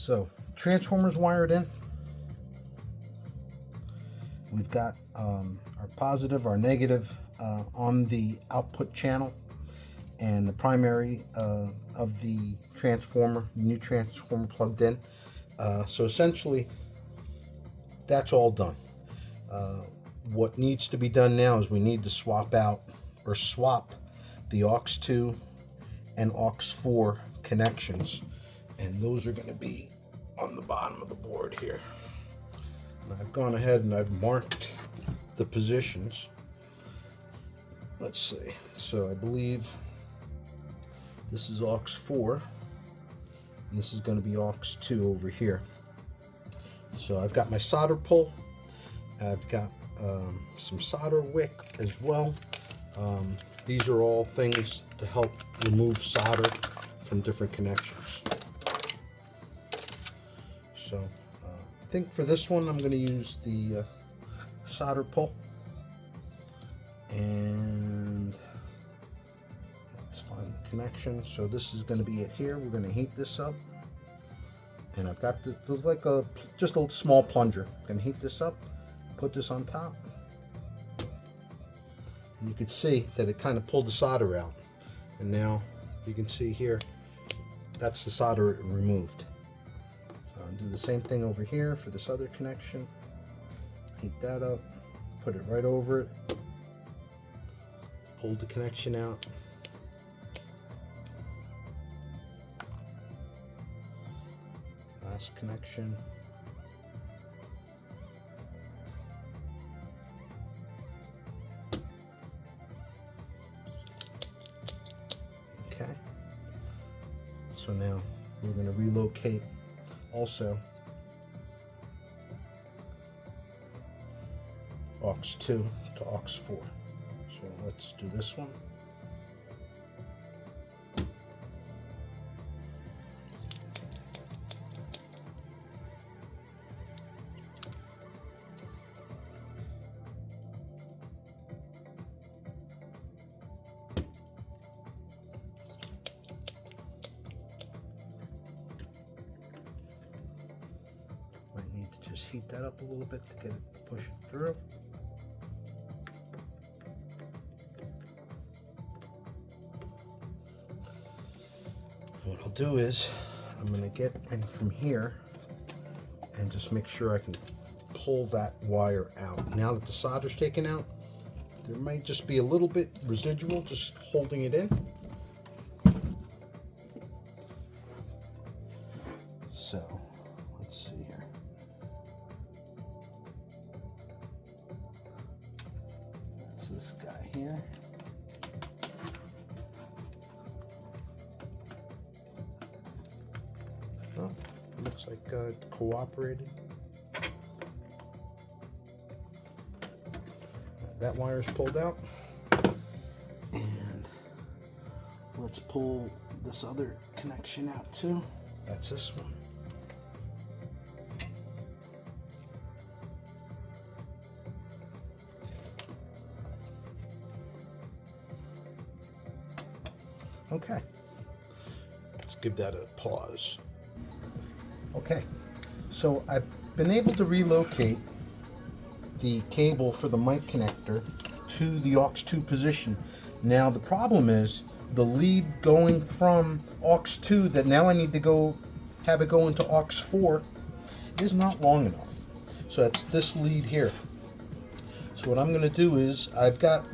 So transformers wired in. We've got our positive, our negative on the output channel, and the primary of the transformer, new transformer plugged in. So essentially, that's all done. What needs to be done now is we need to swap out or swap the aux2 and aux4 connections, and those are going to be on the bottom of the board here. And I've gone ahead and I've marked the positions. Let's see. So I believe this is aux4 and this is going to be aux2 over here. So I've got my solder pull. I've got some solder wick as well. These are all things to help remove solder from different connections. So I think for this one I'm going to use the solder pull, and let's find the connection. So this is going to be it here. We're going to heat this up, and I've got this like just a small plunger. I'm going to heat this up, put this on top, and you can see that it kind of pulled the solder out, and now you can see here that's the solder it removed. So I'll do the same thing over here for this other connection. Heat that up, put it right over it, pull the connection out, last connection, okay. So now we're going to relocate also aux2 to aux4. So let's do this one. Might need to just heat that up a little bit to get it, push it through. What I'll do is I'm going to get in from here and just make sure I can pull that wire out. Now that the solder's taken out, there might just be a little bit residual just holding it in. So let's see here. That's this guy here. Oh, looks like cooperated. That wire's pulled out, and let's pull this other connection out too. That's this one. Okay, let's give that a pause. Okay, so I've been able to relocate the cable for the mic connector to the aux2 position. Now the problem is the lead going from aux2 that now I need to have it go into aux4 is not long enough. So that's this lead here. So what I'm going to do is I've got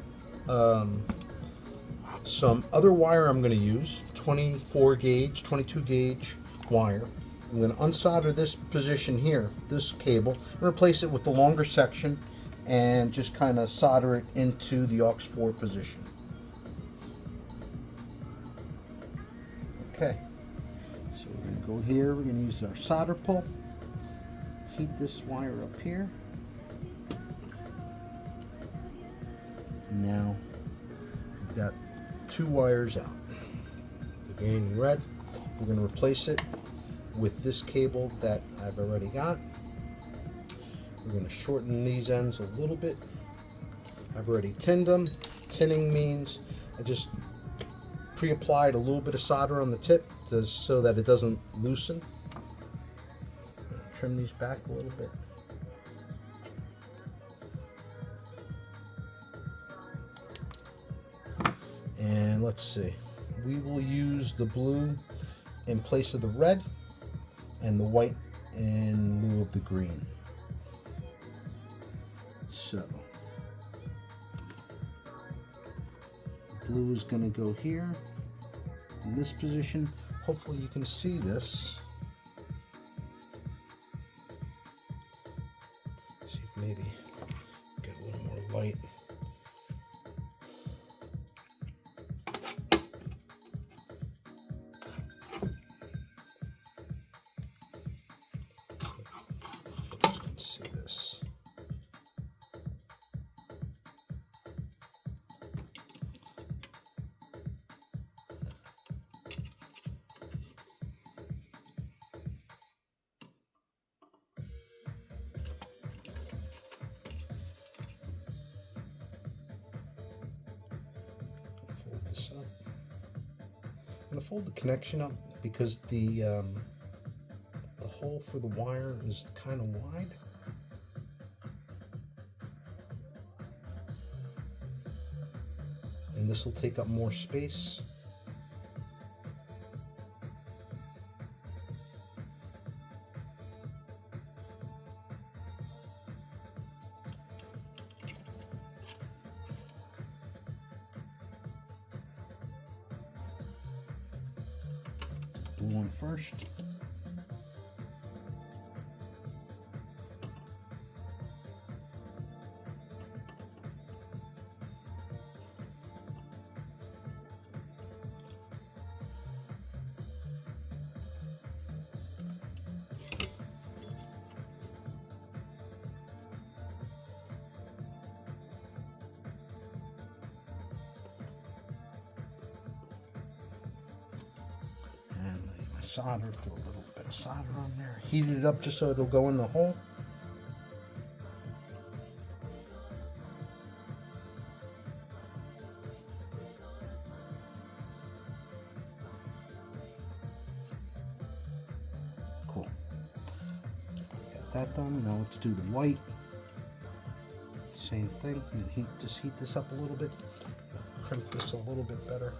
some other wire I'm going to use, 24 gauge, 22 gauge wire. I'm going to unsolder this position here, this cable, and replace it with the longer section and just kind of solder it into the aux4 position. Okay, so we're going to go here, we're going to use our solder pull, heat this wire up here. Now we've got two wires out, the green and red. We're going to replace it with this cable that I've already got. We're going to shorten these ends a little bit. I've already tinned them. Tinning means I just pre-applied a little bit of solder on the tip so that it doesn't loosen. trim these back a little bit. And let's see, we will use the blue in place of the red and the white in lieu of the green. So blue is going to go here in this position. Hopefully you can see this. See if maybe get a little more light. See this. Fold this up. I'm going to fold the connection up because the hole for the wire is kind of wide. And this will take up more space. Blue one first. Solder, put a little bit of solder on there. Heat it up just so it'll go in the hole. Cool. Got that done. Now let's do the white. Same thing. Just heat this up a little bit. Crimp this a little bit better.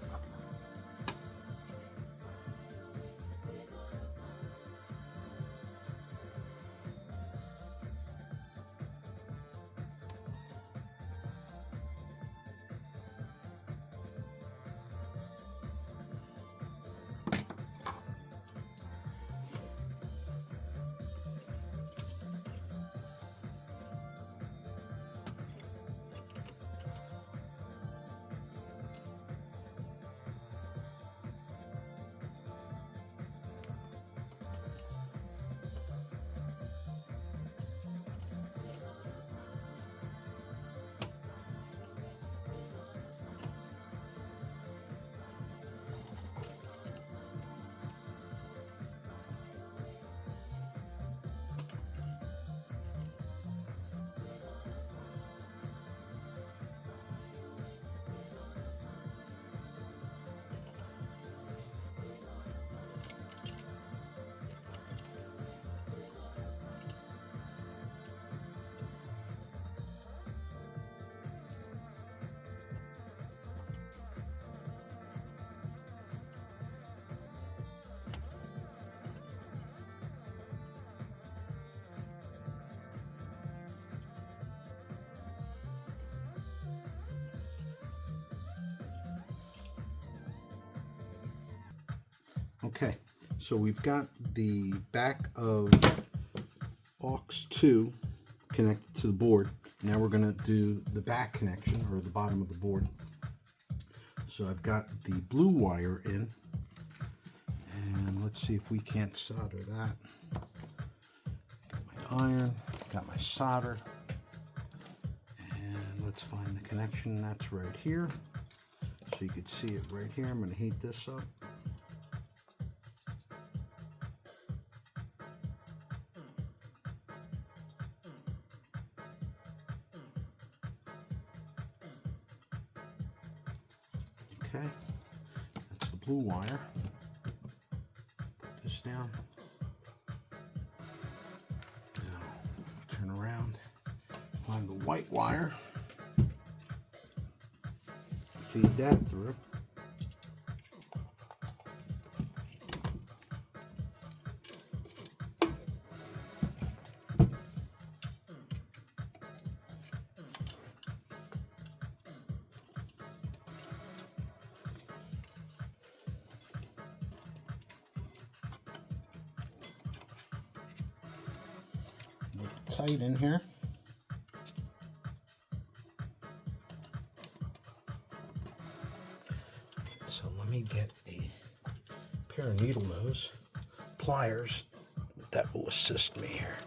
Okay, so we've got the back of aux 2 connected to the board. Now we're going to do the back connection, or the bottom of the board. So I've got the blue wire in, and let's see if we can't solder that. Got my iron, got my solder, and let's find the connection. That's right here. So you can see it right here. I'm going to heat this up. Okay, that's the blue wire. Put this down. find the white wire, feed that through. Tight in here. So let me get a pair of needle nose pliers that will assist me here.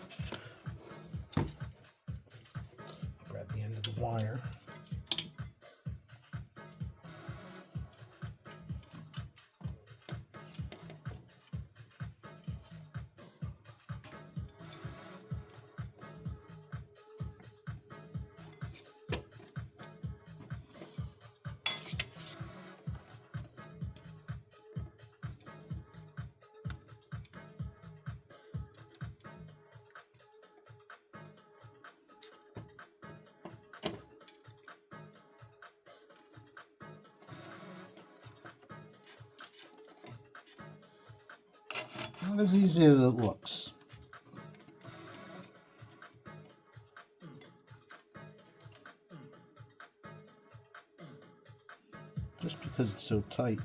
Grab the end of the wire. Not as easy as it looks. Just because it's so tight.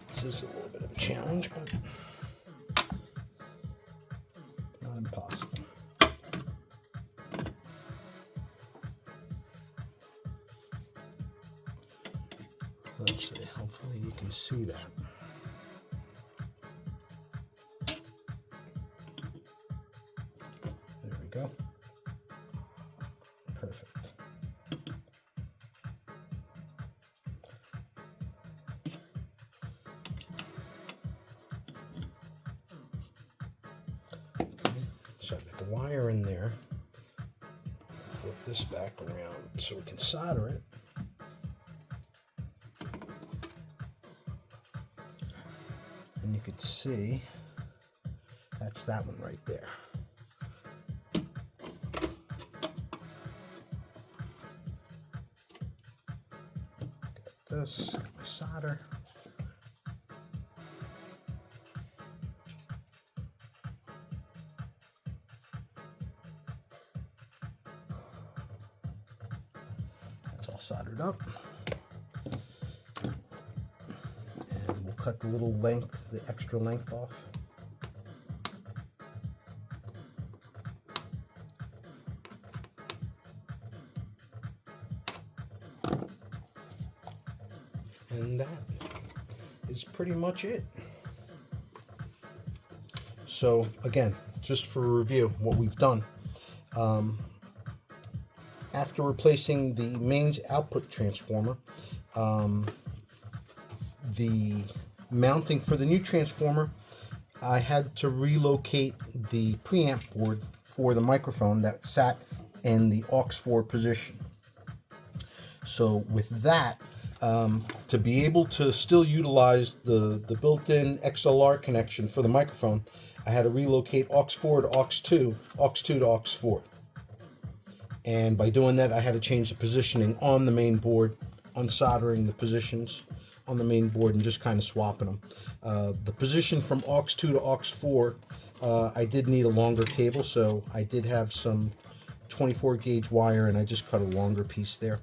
This is a little bit of a challenge, but not impossible. Let's see, hopefully you can see that. There we go. Perfect. Okay, so I've got the wire in there. Flip this back around so we can solder it. And you can see that's that one right there. Got this, got my solder. That's all soldered up. Cut the little length, the extra length off. And that is pretty much it. So again, just for review, what we've done. After replacing the mains output transformer, the mounting for the new transformer, I had to relocate the preamp board for the microphone that sat in the aux4 position. So with that, to be able to still utilize the built-in XLR connection for the microphone, I had to relocate aux4 to aux2, aux2 to aux4. And by doing that, I had to change the positioning on the main board, unsoldering the positions on the main board and just kind of swapping them. The position from aux2 to aux4, I did need a longer cable, so I did have some 24 gauge wire and I just cut a longer piece there.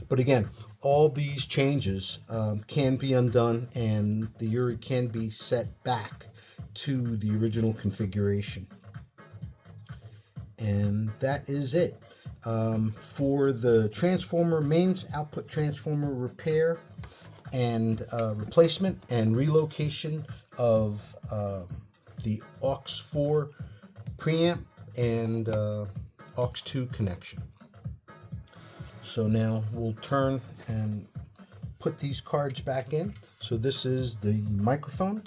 But again, all these changes can be undone and the Urei can be set back to the original configuration. And that is it. For the transformer, mains output transformer repair and replacement and relocation of the aux4 preamp and aux2 connection. So now we'll turn and put these cards back in. So this is the microphone,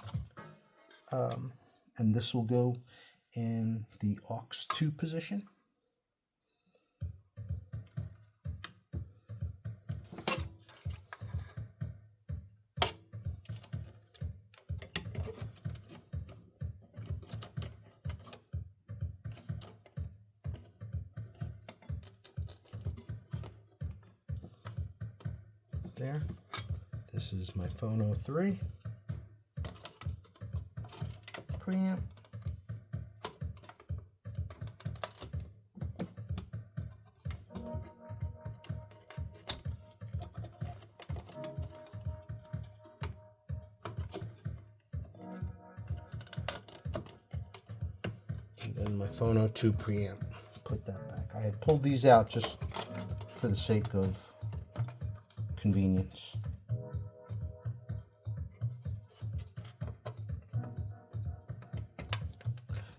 and this will go in the aux2 position. there. This is my Phono 3 preamp. And then my Phono 2 preamp. Put that back. I had pulled these out just for the sake of convenience.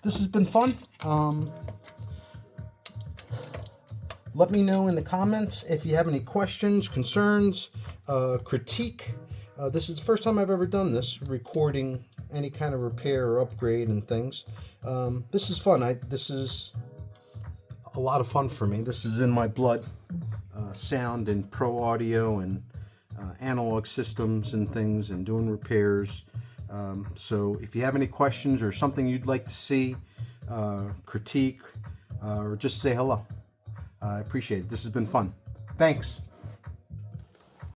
This has been fun. Let me know in the comments if you have any questions, concerns, critique. This is the first time I've ever done this, recording any kind of repair or upgrade and things. This is fun. This is a lot of fun for me. This is in my blood. Sound and pro audio and analog systems and things and doing repairs. So if you have any questions or something you'd like to see, critique, or just say hello. I appreciate it. This has been fun. Thanks.